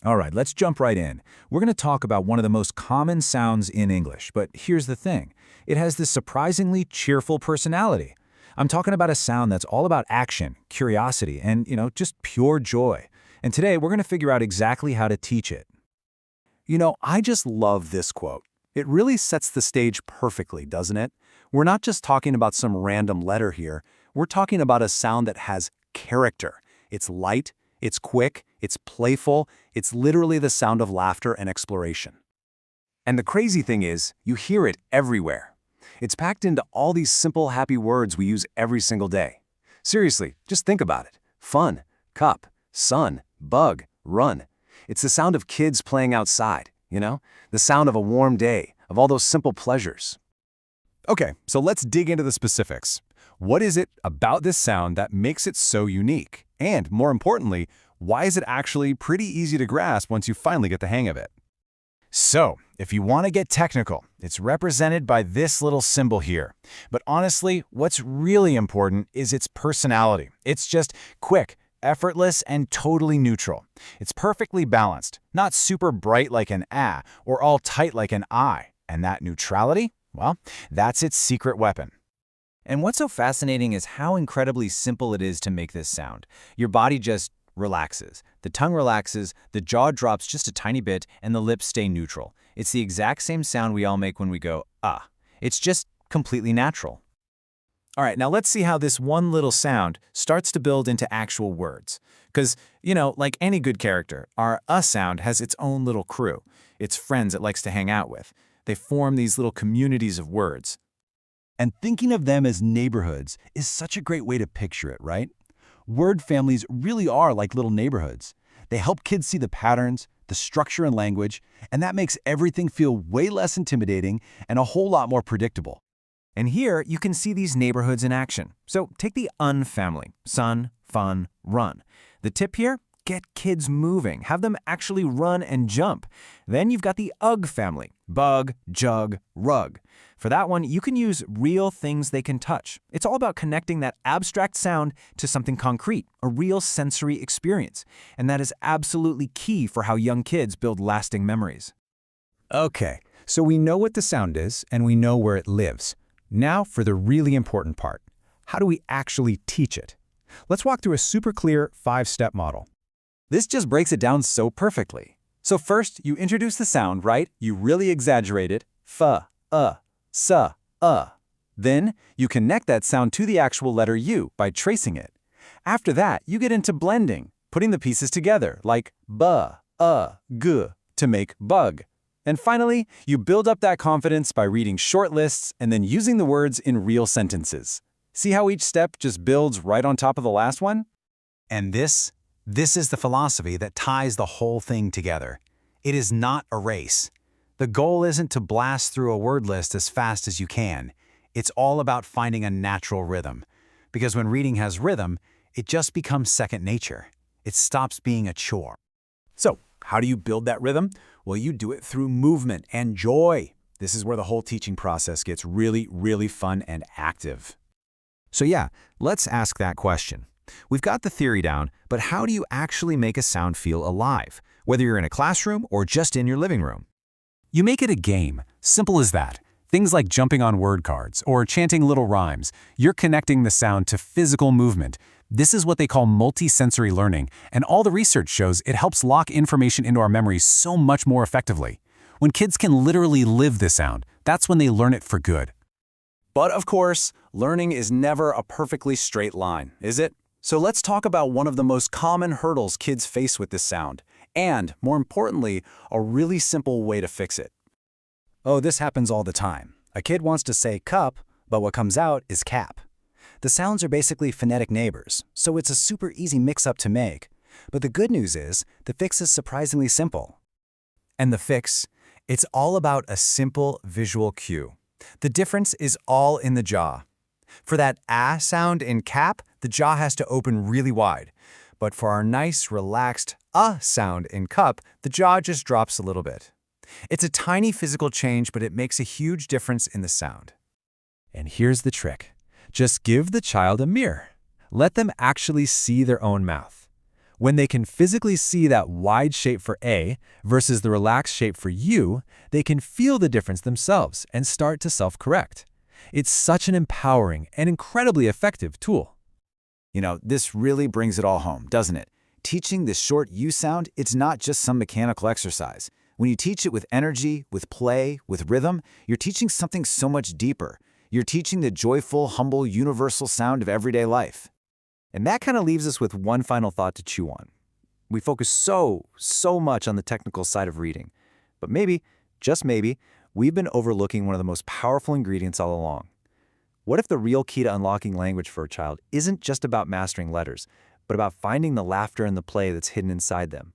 All right, let's jump right in. We're going to talk about one of the most common sounds in English, but here's the thing. It has this surprisingly cheerful personality. I'm talking about a sound that's all about action, curiosity, and, just pure joy. And today, we're going to figure out exactly how to teach it. I just love this quote. It really sets the stage perfectly, doesn't it? We're not just talking about some random letter here. We're talking about a sound that has character. It's light, it's quick, it's playful, it's literally the sound of laughter and exploration. And the crazy thing is, you hear it everywhere. It's packed into all these simple, happy words we use every single day. Seriously, just think about it. Fun, cup, sun, bug, run. It's the sound of kids playing outside, the sound of a warm day, of all those simple pleasures. Okay, so let's dig into the specifics. What is it about this sound that makes it so unique? And more importantly, why is it actually pretty easy to grasp once you finally get the hang of it? So, if you want to get technical, it's represented by this little symbol here. But honestly, what's really important is its personality. It's just quick, effortless, and totally neutral. It's perfectly balanced, not super bright like an ah or all tight like an I. And that neutrality, well, that's its secret weapon. And what's so fascinating is how incredibly simple it is to make this sound. Your body just relaxes. The tongue relaxes, the jaw drops just a tiny bit, and the lips stay neutral. It's the exact same sound we all make when we go, ah. It's just completely natural. All right, now let's see how this one little sound starts to build into actual words. Because, like any good character, our sound has its own little crew, its friends it likes to hang out with. They form these little communities of words. And thinking of them as neighborhoods is such a great way to picture it, right? Word families really are like little neighborhoods. They help kids see the patterns, the structure in language, and that makes everything feel way less intimidating and a whole lot more predictable. And here you can see these neighborhoods in action. So take the UN family, sun, fun, run. The tip here, get kids moving. Have them actually run and jump. Then you've got the UG family, bug, jug, rug. For that one, you can use real things they can touch. It's all about connecting that abstract sound to something concrete, a real sensory experience. And that is absolutely key for how young kids build lasting memories. Okay, so we know what the sound is and we know where it lives. Now for the really important part. How do we actually teach it? Let's walk through a super clear 5-step model. This just breaks it down so perfectly. So first, you introduce the sound, right? You really exaggerate it. F, S, Then, you connect that sound to the actual letter U by tracing it. After that, you get into blending, putting the pieces together, like b, g, to make bug. And finally, you build up that confidence by reading short lists and then using the words in real sentences. See how each step just builds right on top of the last one? And this is the philosophy that ties the whole thing together. It is not a race. The goal isn't to blast through a word list as fast as you can. It's all about finding a natural rhythm. Because when reading has rhythm, it just becomes second nature. It stops being a chore. So, how do you build that rhythm? Well, you do it through movement and joy. This is where the whole teaching process gets really, really fun and active. So yeah, let's ask that question. We've got the theory down, but how do you actually make a sound feel alive, whether you're in a classroom or just in your living room? You make it a game. Simple as that. Things like jumping on word cards or chanting little rhymes. You're connecting the sound to physical movement. This is what they call multisensory learning, and all the research shows it helps lock information into our memories so much more effectively. When kids can literally live the sound, that's when they learn it for good. But of course, learning is never a perfectly straight line, is it? So let's talk about one of the most common hurdles kids face with this sound, and, more importantly, a really simple way to fix it. Oh, this happens all the time. A kid wants to say cup, but what comes out is cap. The sounds are basically phonetic neighbors, so it's a super easy mix-up to make. But the good news is, the fix is surprisingly simple. And the fix? It's all about a simple visual cue. The difference is all in the jaw. For that ah sound in cap, the jaw has to open really wide. But for our nice, relaxed sound in cup, the jaw just drops a little bit. It's a tiny physical change, but it makes a huge difference in the sound. And here's the trick. Just give the child a mirror. Let them actually see their own mouth. When they can physically see that wide shape for A versus the relaxed shape for U, they can feel the difference themselves and start to self-correct. It's such an empowering and incredibly effective tool. You know, this really brings it all home, doesn't it? Teaching this short U sound, it's not just some mechanical exercise. When you teach it with energy, with play, with rhythm, you're teaching something so much deeper. You're teaching the joyful, humble, universal sound of everyday life. And that kind of leaves us with one final thought to chew on. We focus so much on the technical side of reading. But maybe, just maybe, we've been overlooking one of the most powerful ingredients all along. What if the real key to unlocking language for a child isn't just about mastering letters, but about finding the laughter and the play that's hidden inside them?